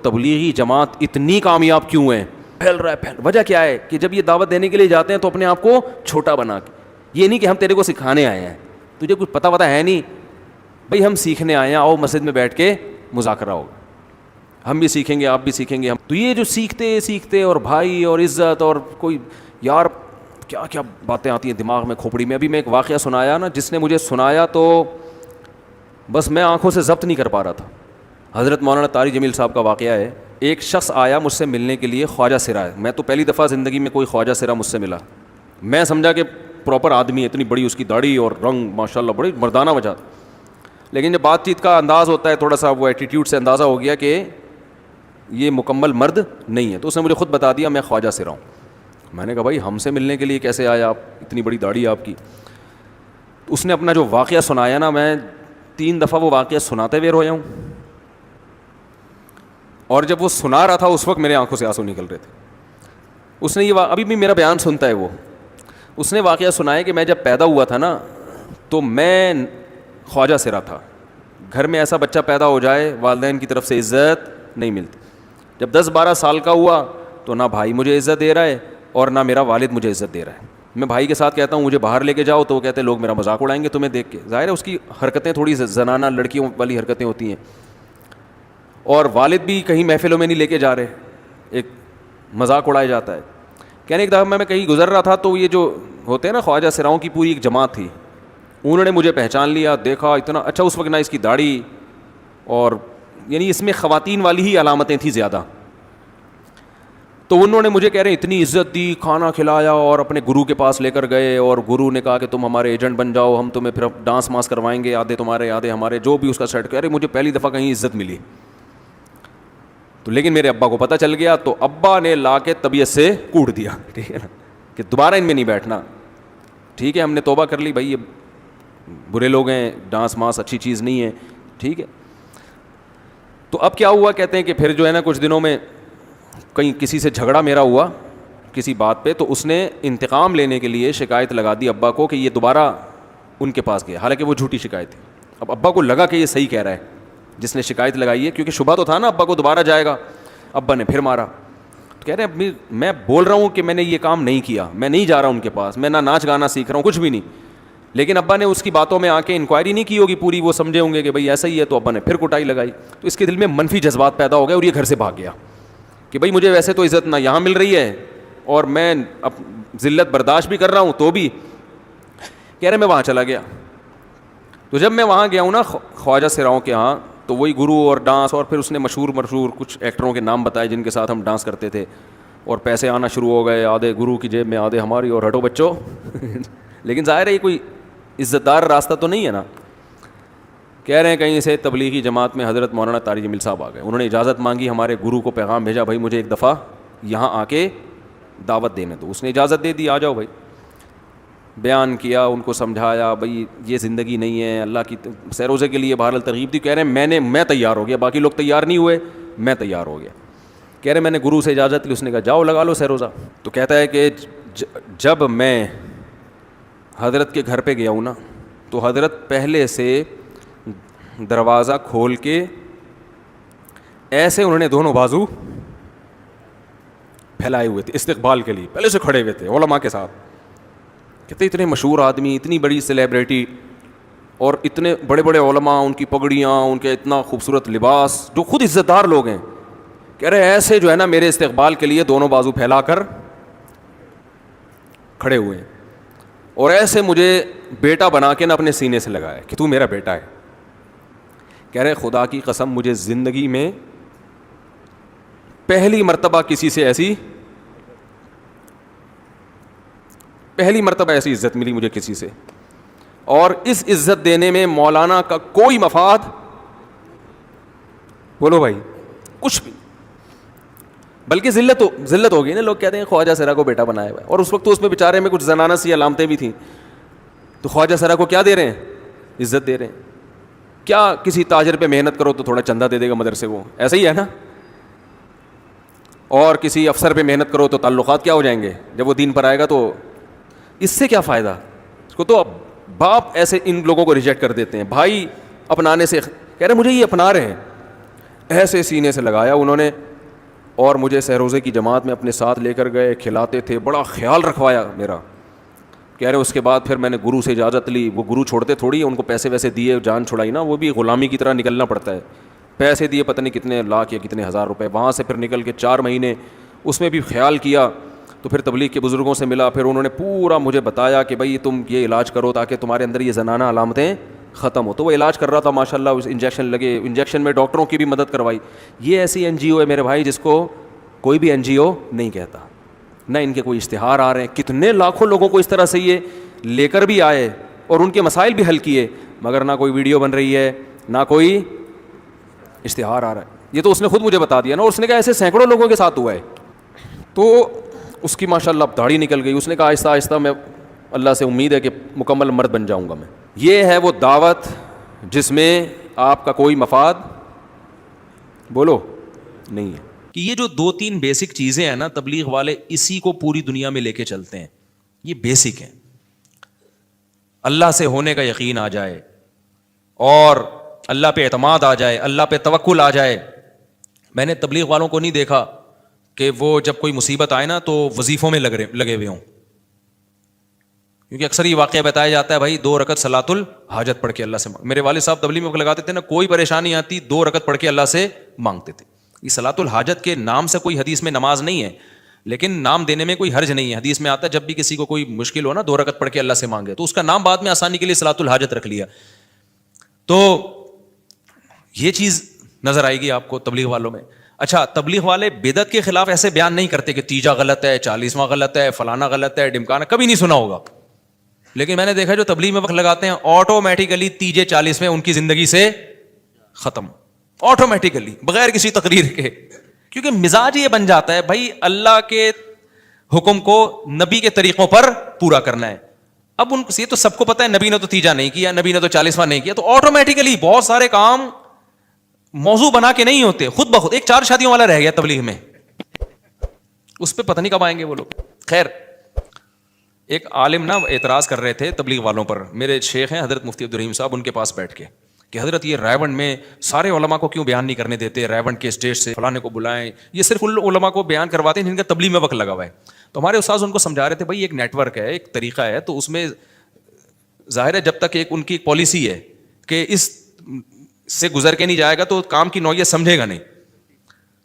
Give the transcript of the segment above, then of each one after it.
تبلیغی جماعت اتنی کامیاب کیوں ہے؟ پھیل رہا ہے. وجہ کیا ہے کہ جب یہ دعوت دینے کے لیے جاتے ہیں تو اپنے آپ کو چھوٹا بنا کے, یہ نہیں کہ ہم تیرے کو سکھانے آئے ہیں, تجھے کچھ پتہ ہے نہیں بھائی, ہم سیکھنے آئے ہیں, آؤ مسجد میں بیٹھ کے مذاکرہ ہوگا, ہم بھی سیکھیں گے آپ بھی سیکھیں گے. ہم تو یہ جو سیکھتے اور بھائی اور عزت اور کوئی یار کیا کیا باتیں آتی ہیں دماغ میں کھوپڑی میں. ابھی میں ایک واقعہ سنایا نا, جس نے مجھے سنایا تو بس میں آنکھوں سے ضبط نہیں کر پا رہا تھا. حضرت مولانا طارق جمیل صاحب کا واقعہ ہے. ایک شخص آیا مجھ سے ملنے کے لیے, خواجہ سرا ہے. میں تو پہلی دفعہ زندگی میں کوئی خواجہ سرا مجھ سے ملا. میں سمجھا کہ پراپر آدمی ہے, اتنی بڑی اس کی داڑھی اور رنگ ماشاء اللہ بڑی مردانہ وجہ. لیکن جب بات چیت کا انداز ہوتا ہے تھوڑا سا, وہ ایٹیٹیوڈ سے اندازہ ہو گیا کہ یہ مکمل مرد نہیں ہے. تو اس نے مجھے خود بتا دیا میں خواجہ سرا ہوں. میں نے کہا بھائی ہم سے ملنے کے لیے کیسے آئے آپ, اتنی بڑی داڑھی آپ کی. اس نے اپنا جو واقعہ سنایا نا, میں 3 دفعہ وہ واقعہ سناتے ہوئے رویا ہوں. اور جب وہ سنا رہا تھا اس وقت میرے آنکھوں سے آنسو نکل رہے تھے. اس نے یہ ابھی بھی میرا بیان سنتا ہے وہ. اس نے واقعہ سنایا کہ میں جب پیدا ہوا تھا نا تو میں خواجہ سرا تھا. گھر میں ایسا بچہ پیدا ہو جائے والدین کی طرف سے عزت نہیں ملتی. جب 10-12 سال کا ہوا تو نہ بھائی مجھے عزت دے رہا ہے اور نہ میرا والد مجھے عزت دے رہا ہے. میں بھائی کے ساتھ کہتا ہوں مجھے باہر لے کے جاؤ تو وہ کہتے ہیں لوگ میرا مذاق اڑائیں گے تمہیں دیکھ کے. ظاہر ہے اس کی حرکتیں تھوڑی زنانہ لڑکیوں والی حرکتیں ہوتی ہیں. اور والد بھی کہیں محفلوں میں نہیں لے کے جا رہے, ایک مذاق اڑایا جاتا ہے. کہنے ایک دفعہ میں کہیں گزر رہا تھا تو یہ جو ہوتے ہیں نا خواجہ سراؤں کی پوری ایک جماعت تھی, انہوں نے مجھے پہچان لیا, دیکھا اتنا اچھا. اس وقت نہ اس کی داڑھی اور یعنی اس میں خواتین والی ہی علامتیں تھیں زیادہ. تو انہوں نے مجھے کہہ رہے ہیں اتنی عزت دی, کھانا کھلایا اور اپنے گرو کے پاس لے کر گئے. اور گرو نے کہا کہ تم ہمارے ایجنٹ بن جاؤ, ہم تمہیں پھر ڈانس ماس کروائیں گے, آدھے تمہارے آدھے ہمارے, جو بھی اس کا سیٹ. کہہ رہے مجھے پہلی دفعہ کہیں عزت ملی. تو لیکن میرے ابا کو پتہ چل گیا تو ابا نے لا کے طبیعت سے کوٹ دیا, ٹھیک ہے نا, کہ دوبارہ ان میں نہیں بیٹھنا. ٹھیک ہے ہم نے توبہ کر لی بھائی, یہ برے لوگ ہیں, ڈانس ماس اچھی چیز نہیں ہے, ٹھیک ہے. تو اب کیا ہوا, کہتے ہیں کہ پھر جو ہے نا کچھ دنوں میں کہیں کسی سے جھگڑا میرا ہوا کسی بات پہ, تو اس نے انتقام لینے کے لیے شکایت لگا دی ابا کو کہ یہ دوبارہ ان کے پاس گیا. حالانکہ وہ جھوٹی شکایت تھی. اب ابا کو لگا کہ یہ صحیح کہہ رہا ہے جس نے شکایت لگائی ہے, کیونکہ شبہ تو تھا نا ابا کو دوبارہ جائے گا. ابا نے پھر مارا. تو کہہ رہے ہیں میں بول رہا ہوں کہ میں نے یہ کام نہیں کیا, میں نہیں جا رہا ان کے پاس, میں نہ ناچ گانا سیکھ رہا ہوں, کچھ بھی نہیں. لیکن ابا نے اس کی باتوں میں آ کے انکوائری نہیں کی ہوگی پوری, وہ سمجھے ہوں گے کہ بھائی ایسا ہی ہے. تو ابا نے پھر کٹائی لگائی. تو اس کے دل میں منفی جذبات پیدا ہو گئے اور یہ گھر سے بھاگ گیا کہ بھائی مجھے ویسے تو عزت نہ یہاں مل رہی ہے اور میں اب ذلت برداشت بھی کر رہا ہوں, تو بھی کہہ رہے میں وہاں چلا گیا. تو جب میں وہاں گیا ہوں نا خواجہ سراؤں کے ہاں, تو وہی گرو اور ڈانس, اور پھر اس نے مشہور کچھ ایکٹروں کے نام بتائے جن کے ساتھ ہم ڈانس کرتے تھے, اور پیسے آنا شروع ہو گئے, آدھے گرو کی جیب میں آدھے ہماری, اور ہٹو بچوں. لیکن ظاہر ہے یہ کوئی عزت دار راستہ تو نہیں ہے نا. کہہ رہے ہیں کہیں سے تبلیغی جماعت میں حضرت مولانا طارق جمیل صاحب آ گئے. انہوں نے اجازت مانگی, ہمارے گرو کو پیغام بھیجا بھائی مجھے ایک دفعہ یہاں آ کے دعوت دینے دو. اس نے اجازت دے دی, آ جاؤ بھائی. بیان کیا, ان کو سمجھایا بھائی یہ زندگی نہیں ہے, اللہ کی سیروزے کے لیے بہرحال ترغیب دی. کہہ رہے ہیں میں تیار ہو گیا, باقی لوگ تیار نہیں ہوئے, میں تیار ہو گیا. کہہ رہے میں نے گرو سے اجازت لی, اس نے کہا جاؤ لگا لو سیروزہ. تو کہتا ہے کہ جب میں حضرت کے گھر پہ گیا ہوں نا, تو حضرت پہلے سے دروازہ کھول کے ایسے انہوں نے دونوں بازو پھیلائے ہوئے تھے استقبال کے لیے, پہلے سے کھڑے ہوئے تھے علماء کے ساتھ. کہتے اتنے مشہور آدمی, اتنی بڑی سیلیبریٹی, اور اتنے بڑے بڑے علماء, ان کی پگڑیاں, ان کے اتنا خوبصورت لباس, جو خود عزت دار لوگ ہیں. کہہ رہے ایسے جو ہے نا میرے استقبال کے لیے دونوں بازو پھیلا کر کھڑے ہوئے ہیں, اور ایسے مجھے بیٹا بنا کے نا اپنے سینے سے لگایا کہ تو میرا بیٹا ہے. کہہ رہے خدا کی قسم مجھے زندگی میں پہلی مرتبہ ایسی عزت ملی مجھے کسی سے, اور اس عزت دینے میں مولانا کا کوئی مفاد, بولو بھائی, کچھ بھی, بلکہ ذلت ہو گئی نا. لوگ کہتے ہیں خواجہ سرا کو بیٹا بنایا ہوا ہے, اور اس وقت تو اس میں بیچارے میں کچھ زنانہ سی علامتیں بھی تھیں. تو خواجہ سرا کو کیا دے رہے ہیں, عزت دے رہے ہیں. کیا کسی تاجر پہ محنت کرو تو تھوڑا چندہ دے دے گا مدرسے کو, ایسا ہی ہے نا. اور کسی افسر پہ محنت کرو تو تعلقات کیا ہو جائیں گے, جب وہ دین پر آئے گا تو اس سے کیا فائدہ. اس کو تو باپ ایسے ان لوگوں کو ریجیکٹ کر دیتے ہیں, بھائی اپنانے سے. کہہ رہے مجھے یہ اپنا رہے ہیں, ایسے سینے سے لگایا انہوں نے, اور مجھے سہ روزے کی جماعت میں اپنے ساتھ لے کر گئے, کھلاتے تھے, بڑا خیال رکھوایا میرا. کہہ رہے اس کے بعد پھر میں نے گرو سے اجازت لی. وہ گرو چھوڑتے تھوڑی, ان کو پیسے ویسے دیے, جان چھڑائی نا, وہ بھی غلامی کی طرح نکلنا پڑتا ہے. پیسے دیے پتہ نہیں کتنے لاکھ یا کتنے ہزار روپے, وہاں سے پھر نکل کے 4 مہینے اس میں بھی خیال کیا. تو پھر تبلیغ کے بزرگوں سے ملا, پھر انہوں نے پورا مجھے بتایا کہ بھائی تم یہ علاج کرو تاکہ تمہارے اندر یہ زنانہ علامتیں ختم ہو. تو وہ علاج کر رہا تھا ماشاء اللہ, انجیکشن لگے, انجیکشن میں ڈاکٹروں کی بھی مدد کروائی. یہ ایسی این جی او ہے میرے بھائی جس کو کوئی بھی این جی او نہیں کہتا, نہ ان کے کوئی اشتہار آ رہے ہیں. کتنے لاکھوں لوگوں کو اس طرح سے یہ لے کر بھی آئے اور ان کے مسائل بھی حل کیے, مگر نہ کوئی ویڈیو بن رہی ہے, نہ کوئی اشتہار آ رہا ہے. یہ تو اس نے خود مجھے بتا دیا نا, اور اس نے کہا ایسے سینکڑوں لوگوں کے ساتھ ہوا ہے. تو اس کی ماشاء اللہ داڑھی نکل گئی. اس نے کہا آہستہ آہستہ میں اللہ سے امید ہے کہ مکمل مرد بن جاؤں گا میں. یہ ہے وہ دعوت جس میں آپ کا کوئی مفاد بولو نہیں ہے. کہ یہ جو 2-3 بیسک چیزیں ہیں نا, تبلیغ والے اسی کو پوری دنیا میں لے کے چلتے ہیں. یہ بیسک ہیں. اللہ سے ہونے کا یقین آ جائے, اور اللہ پہ اعتماد آ جائے, اللہ پہ توکل آ جائے. میں نے تبلیغ والوں کو نہیں دیکھا کہ وہ جب کوئی مصیبت آئے نا تو وظیفوں میں لگے ہوئے ہوں, کیونکہ اکثر یہ واقعہ بتایا جاتا ہے بھائی 2 رکعت صلاۃ الحاجت پڑھ کے اللہ سے. میرے والد صاحب تبلیغ میں لگاتے تھے نا, کوئی پریشانی آتی 2 رکعت پڑھ کے اللہ سے مانگتے تھے. یہ صلاۃ الحاجت کے نام سے کوئی حدیث میں نماز نہیں ہے, لیکن نام دینے میں کوئی حرج نہیں ہے. حدیث میں آتا ہے جب بھی کسی کو کوئی مشکل ہو نا 2 رکعت پڑھ کے اللہ سے مانگے, تو اس کا نام بعد میں آسانی کے لیے صلاۃ الحاجت رکھ لیا. تو یہ چیز نظر آئے گی آپ کو تبلیغ والوں میں. اچھا, تبلیغ والے بدعت کے خلاف ایسے بیان نہیں کرتے کہ تیجا غلط ہے, 40واں غلط ہے, فلانا غلط ہے, ڈمکانا, کبھی نہیں سنا ہوگا. لیکن میں نے دیکھا جو تبلیغ میں وقت لگاتے ہیں آٹومیٹیکلی تیجے 40 میں ان کی زندگی سے ختم, آٹومیٹیکلی بغیر کسی تقریر کے. کیونکہ مزاج یہ بن جاتا ہے بھائی اللہ کے حکم کو نبی کے طریقوں پر پورا کرنا ہے. اب ان یہ تو سب کو پتا ہے نبی نے تو تیجا نہیں کیا, نبی نے تو 40واں نہیں کیا, تو آٹومیٹیکلی بہت سارے کام موضوع بنا کے نہیں ہوتے, خود بخود. ایک 4 شادیوں والا رہ گیا تبلیغ میں, اس پہ پتہ نہیں کب آئیں گے وہ لوگ. خیر, ایک عالم نا اعتراض کر رہے تھے تبلیغ والوں پر. میرے شیخ ہیں حضرت مفتی عبدالرحیم صاحب, ان کے پاس بیٹھ کے کہ حضرت یہ رائیونڈ میں سارے علماء کو کیوں بیان نہیں کرنے دیتے, رائیونڈ کے اسٹیج سے فلانے کو بلائیں, یہ صرف ان علماء کو بیان کرواتے ہیں جن کا تبلیغ میں وقت لگا ہوا ہے. تو ہمارے استاذ ان کو سمجھا رہے تھے بھائی ایک نیٹ ورک ہے, ایک طریقہ ہے, تو اس میں ظاہر ہے جب تک ایک ان کی پالیسی ہے کہ اس سے گزر کے نہیں جائے گا تو کام کی نوعیت سمجھے گا نہیں.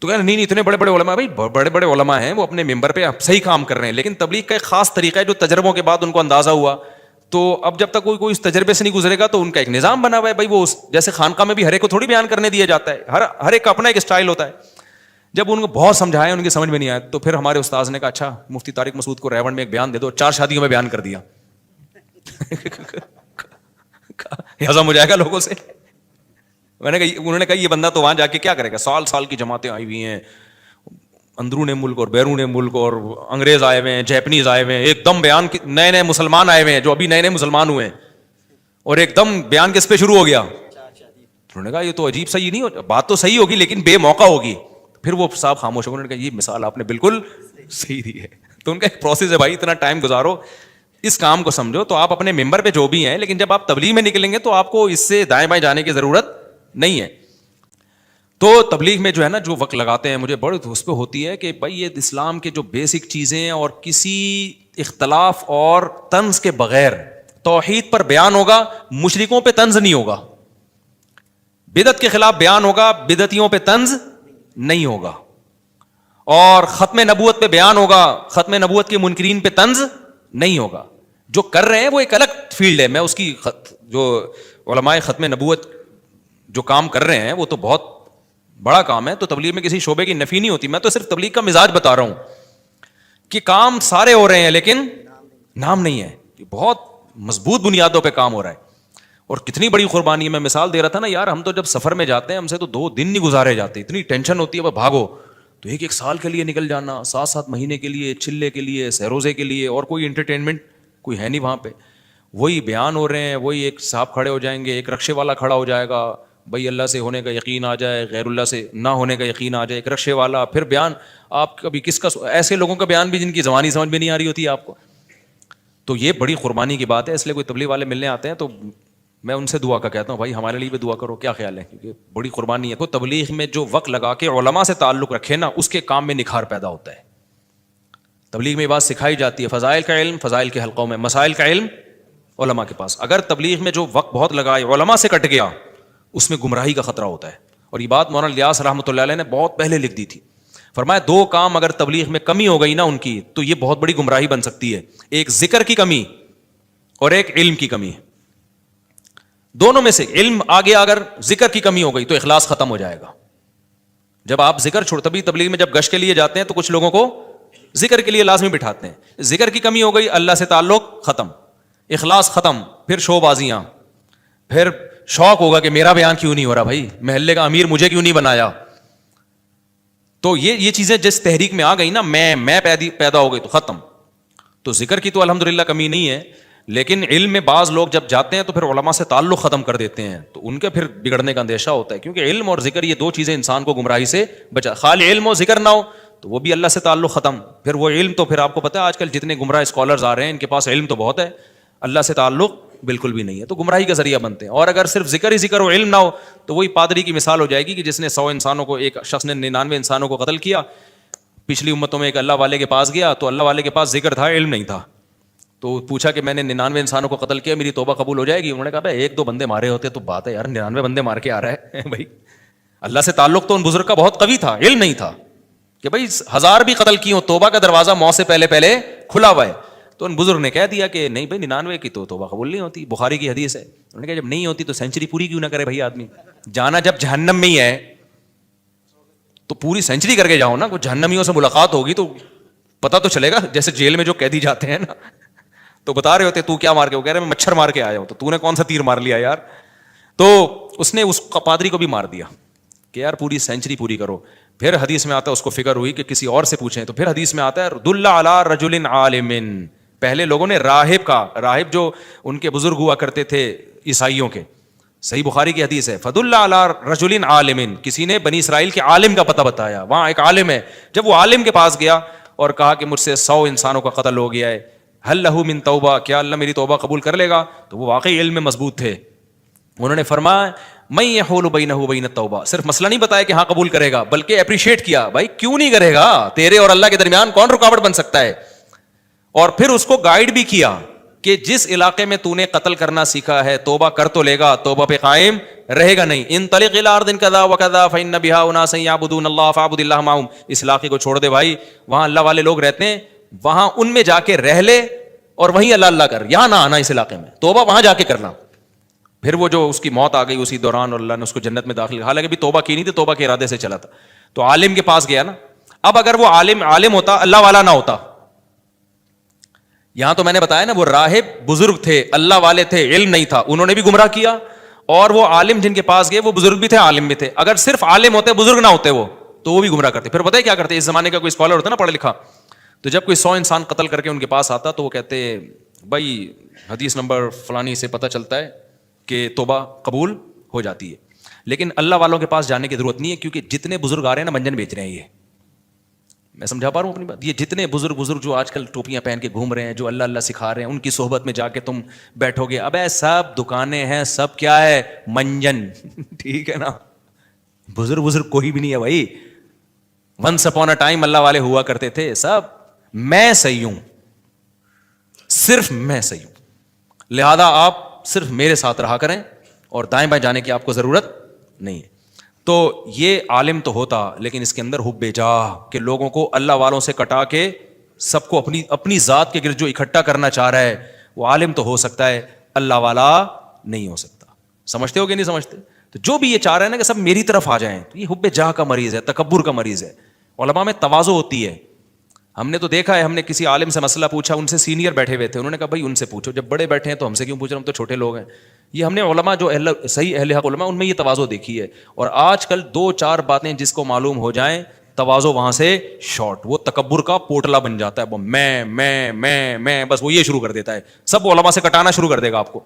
تو کہنا نہیں اتنے بڑے بڑے علماء, بھائی بڑے بڑے علماء ہیں, وہ اپنے ممبر پہ صحیح کام کر رہے ہیں, لیکن تبلیغ کا ایک خاص طریقہ ہے جو تجربوں کے بعد ان کو اندازہ ہوا. تو اب جب تک کوئی اس تجربے سے نہیں گزرے گا تو ان کا ایک نظام بنا ہوا ہے بھائی, وہ جیسے خانقاہ میں بھی ہر ایک کو تھوڑی بیان کرنے دیا جاتا ہے, ہر ایک کا اپنا ایک اسٹائل ہوتا ہے. جب ان کو بہت سمجھایا ان کی سمجھ میں نہیں آیا, تو پھر ہمارے استاذ نے کہا اچھا مفتی طارق مسعود کو رائیونڈ میں ایک بیان دے دو, 4 شادیوں میں بیان کر دیا. ہضم ہو جائے گا لوگوں سے. میں نے کہا, انہوں نے کہا یہ بندہ تو وہاں جا کے کیا کرے گا, سال کی جماعتیں آئی ہوئی ہیں اندرون ملک اور بیرون ملک, اور انگریز آئے ہوئے ہیں, جیپنیز آئے ہوئے ہیں, ایک دم بیان نئے نئے مسلمان آئے ہوئے ہیں جو ابھی نئے نئے مسلمان ہوئے ہیں, اور ایک دم بیان کس پہ شروع ہو گیا. انہوں نے کہا یہ تو عجیب صحیح نہیں ہو, بات تو صحیح ہوگی لیکن بے موقع ہوگی. پھر وہ صاحب خاموش ہو گئے, انہوں نے کہا یہ مثال آپ نے بالکل صحیح دی ہے. تو ان کا ایک پروسیس ہے بھائی, اتنا ٹائم گزارو, اس کام کو سمجھو. تو آپ اپنے ممبر پہ جو بھی ہیں, لیکن جب آپ تبلیغ میں نکلیں گے تو آپ کو اس سے دائیں بائیں جانے کی ضرورت نہیں ہے. تو تبلیغ میں جو ہے نا جو وقت لگاتے ہیں, مجھے بڑی اس پہ ہوتی ہے کہ بھائی یہ اسلام کے جو بیسک چیزیں ہیں, اور کسی اختلاف اور طنز کے بغیر توحید پر بیان ہوگا, مشرکوں پہ طنز نہیں ہوگا. بدعت کے خلاف بیان ہوگا, بدعتیوں پہ طنز نہیں ہوگا. اور ختم نبوت پہ بیان ہوگا, ختم نبوت کے منکرین پہ طنز نہیں ہوگا. جو کر رہے ہیں وہ ایک الگ فیلڈ ہے, میں اس کی جو علماء ختم نبوت جو کام کر رہے ہیں وہ تو بہت بڑا کام ہے. تو تبلیغ میں کسی شعبے کی نفی نہیں ہوتی, میں تو صرف تبلیغ کا مزاج بتا رہا ہوں کہ کام سارے ہو رہے ہیں لیکن نام نہیں ہے. یہ بہت مضبوط بنیادوں پہ کام ہو رہا ہے, اور کتنی بڑی قربانی ہے. میں مثال دے رہا تھا نا یار, ہم تو جب سفر میں جاتے ہیں ہم سے تو 2 دن نہیں گزارے جاتے, اتنی ٹینشن ہوتی ہے, بھاگو. تو 1 سال کے لیے نکل جانا, 7 مہینے کے لیے, چلے کے لیے, سہروزے کے لیے, اور کوئی انٹرٹینمنٹ کوئی ہے نہیں وہاں پہ. وہی بیان ہو رہے ہیں, وہی ایک صاحب کھڑے ہو جائیں گے, ایک رکشے والا کھڑا ہو جائے گا, بھائی اللہ سے ہونے کا یقین آ جائے, غیر اللہ سے نہ ہونے کا یقین آ جائے, ایک رکشے والا. پھر بیان آپ کبھی کس کا, ایسے لوگوں کا بیان بھی جن کی زبانی سمجھ میں نہیں آ رہی ہوتی ہے آپ کو. تو یہ بڑی قربانی کی بات ہے. اس لیے کوئی تبلیغ والے ملنے آتے ہیں تو میں ان سے دعا کا کہتا ہوں بھائی ہمارے لیے بھی دعا کرو. کیا خیال ہے؟ کیونکہ بڑی قربانی ہے. کوئی تبلیغ میں جو وقت لگا کے علماء سے تعلق رکھے نا, اس کے کام میں نکھار پیدا ہوتا ہے. تبلیغ میں یہ بات سکھائی جاتی ہے, فضائل کا علم فضائل کے حلقوں میں, مسائل کا علم علماء کے پاس. اگر تبلیغ میں جو وقت بہت لگائے علماء سے کٹ گیا, اس میں گمراہی کا خطرہ ہوتا ہے. اور یہ بات مولانا الیاس رحمۃ اللہ علیہ نے بہت پہلے لکھ دی تھی. فرمایا دو کام اگر تبلیغ میں کمی ہو گئی نا ان کی, تو یہ بہت بڑی گمراہی بن سکتی ہے. ایک ذکر کی کمی اور ایک علم کی کمی ہے. دونوں میں سے علم آگے, اگر ذکر کی کمی ہو گئی تو اخلاص ختم ہو جائے گا. جب آپ ذکر چھوڑ, تبھی تبلیغ میں جب گشت کے لیے جاتے ہیں تو کچھ لوگوں کو ذکر کے لیے لازمی بٹھاتے ہیں. ذکر کی کمی ہو گئی, اللہ سے تعلق ختم, اخلاص ختم, پھر شو بازیاں, پھر شوق ہوگا کہ میرا بیان کیوں نہیں ہو رہا بھائی, محلے کا امیر مجھے کیوں نہیں بنایا. تو یہ چیزیں جس تحریک میں آ گئی نا, میں پیدا ہو گئی تو ختم. تو ذکر کی تو الحمدللہ کمی نہیں ہے, لیکن علم میں بعض لوگ جب جاتے ہیں تو پھر علماء سے تعلق ختم کر دیتے ہیں, تو ان کے پھر بگڑنے کا اندیشہ ہوتا ہے. کیونکہ علم اور ذکر یہ دو چیزیں انسان کو گمراہی سے بچا. خالی علم و ذکر نہ ہو تو وہ بھی اللہ سے تعلق ختم. پھر وہ علم تو پھر آپ کو پتہ ہے آج کل جتنے گمراہ اسکالرز آ رہے ہیں ان کے پاس علم تو بہت ہے, اللہ سے تعلق بالکل بھی نہیں ہے, تو گمراہی کا ذریعہ بنتے ہیں. اور اگر صرف ذکر ہی ذکر ہو, علم نہ ہو, تو وہی پادری کی مثال ہو جائے گی کہ جس نے 100 انسانوں کو, ایک شخص نے 99 انسانوں کو قتل کیا. پچھلی امتوں میں ایک اللہ والے کے پاس گیا, تو اللہ والے کے پاس ذکر تھا, علم نہیں تھا. تو پوچھا کہ میں نے 99 انسانوں کو قتل کیا, میری توبہ قبول ہو جائے گی؟ انہوں نے کہا بھائی ایک دو بندے مارے ہوتے تو بات ہے یار, 99 بندے مار کے آ رہا ہے بھائی. اللہ سے تعلق تو ان بزرگ کا بہت قوی تھا, علم نہیں تھا کہ بھائی 1000 بھی قتل کی ہو, توبہ کا دروازہ موت سے پہلے کھلا ہوا ہے. تو ان بزرگ نے کہہ دیا کہ نہیں بھائی 99 کی تو توبہ قبول نہیں ہوتی, بخاری کی حدیث ہے. انہوں نے کہا جب نہیں ہوتی تو سینچری پوری کیوں نہ کرے بھائی آدمی, جانا جب جہنم میں ہی ہے تو پوری سینچری کر کے جاؤ نا. کوئی جہنمیوں سے ملاقات ہوگی تو پتہ تو چلے گا, جیسے جیل میں جو قیدی جاتے ہیں نا, تو بتا رہے ہوتے تو کیا مار کے, وہ کہہ رہے میں مچھر مار کے آیا ہوں. تو نے کون سا تیر مار لیا یار. تو اس نے اس پادری کو بھی مار دیا کہ یار پوری سینچری پوری کرو. پھر حدیث میں آتا ہے, اس کو فکر ہوئی کہ کسی اور سے پوچھیں, تو پھر حدیث میں آتا ہے دل علی رجل عالم. پہلے لوگوں نے راہب کا, راہب جو ان کے بزرگ ہوا کرتے تھے عیسائیوں کے, صحیح بخاری کی حدیث ہے, فدل علی رجل عالم, کسی نے بنی اسرائیل کے عالم کا پتہ بتایا, وہاں ایک عالم ہے. جب وہ عالم کے پاس گیا اور کہا کہ مجھ سے 100 انسانوں کا قتل ہو گیا ہے, حل لہو من توبہ, کیا اللہ میری توبہ قبول کر لے گا؟ تو وہ واقعی علم میں مضبوط تھے. انہوں نے فرمایا میں یحول بینہ وبین التوبہ, صرف مسئلہ نہیں بتایا کہ ہاں قبول کرے گا, بلکہ اپریشیٹ کیا, بھائی کیوں نہیں کرے گا, تیرے اور اللہ کے درمیان کون رکاوٹ بن سکتا ہے. اور پھر اس کو گائیڈ بھی کیا کہ جس علاقے میں تو نے قتل کرنا سیکھا ہے توبہ کر تو لے گا, توبہ پہ قائم رہے گا نہیں. انطلق الی ارض کذا وکذا فإن بها اناسا یعبدون اللہ فاعبد اللہ معهم, اس علاقے کو چھوڑ دے بھائی, وہاں اللہ والے لوگ رہتے ہیں, وہاں ان میں جا کے رہ لے اور وہیں اللہ اللہ کر, یہاں نہ آنا اس علاقے میں, توبہ وہاں جا کے کرنا. پھر وہ جو اس کی موت آ گئی اسی دوران, اور اللہ نے اس کو جنت میں داخل, حالانکہ بھی توبہ کی نہیں تھی, توبہ کے ارادے سے چلا تھا. تو عالم کے پاس گیا نا. اب اگر وہ عالم ہوتا, اللہ والا نہ ہوتا, یہاں تو میں نے بتایا نا وہ راہب بزرگ تھے, اللہ والے تھے, علم نہیں تھا, انہوں نے بھی گمراہ کیا, اور وہ عالم جن کے پاس گئے وہ بزرگ بھی تھے عالم بھی تھے. اگر صرف عالم ہوتے بزرگ نہ ہوتے وہ, تو وہ بھی گمراہ کرتے. پھر پتہ ہے کیا کرتے, اس زمانے کا کوئی اسکالر ہوتا نا پڑھا لکھا, تو جب کوئی 100 انسان قتل کر کے ان کے پاس آتا تو وہ کہتے بھائی حدیث نمبر فلانی سے پتہ چلتا ہے کہ توبہ قبول ہو جاتی ہے. لیکن اللہ والوں کے پاس جانے کی ضرورت نہیں ہے, کیونکہ جتنے بزرگ آ رہے ہیں نا منجن بیچ رہے ہیں. یہ میں سمجھا پا رہا ہوں اپنی بات. یہ جتنے بزرگ جو آج کل ٹوپیاں پہن کے گھوم رہے ہیں, جو اللہ اللہ سکھا رہے ہیں, ان کی صحبت میں جا کے تم بیٹھو گے, اب سب دکانیں ہیں, سب کیا ہے, منجن. ٹھیک ہے نا, بزرگ کوئی بھی نہیں ہے بھائی. ونس اپون اے ٹائم اللہ والے ہوا کرتے تھے سب. میں صحیح ہوں, صرف میں صحیح ہوں, لہذا آپ صرف میرے ساتھ رہا کریں اور دائیں بائیں جانے کی آپ کو ضرورت نہیں ہے. تو یہ عالم تو ہوتا, لیکن اس کے اندر حب جاہ, کہ لوگوں کو اللہ والوں سے کٹا کے سب کو اپنی ذات کے گرد جو اکٹھا کرنا چاہ رہا ہے, وہ عالم تو ہو سکتا ہے, اللہ والا نہیں ہو سکتا. سمجھتے ہو کہ نہیں سمجھتے؟ تو جو بھی یہ چاہ رہے ہیں نا کہ سب میری طرف آ جائیں, تو یہ حب جاہ کا مریض ہے, تکبر کا مریض ہے. علماء میں تواضع ہوتی ہے. ہم نے تو دیکھا ہے, ہم نے کسی عالم سے مسئلہ پوچھا, ان سے سینئر بیٹھے ہوئے تھے, انہوں نے کہا بھائی ان سے پوچھو, جب بڑے بیٹھے ہیں تو ہم سے کیوں پوچھ رہے, ہم تو چھوٹے لوگ ہیں. یہ ہم نے علماء جو صحیح اہل حق علماء, ان میں یہ تواضع دیکھی ہے. اور آج کل 2-4 باتیں جس کو معلوم ہو جائیں, تواضع وہاں سے شارٹ, وہ تکبر کا پوٹلا بن جاتا ہے. وہ میں بس وہ یہ شروع کر دیتا ہے, سب علماء سے کٹانا شروع کر دے گا آپ کو.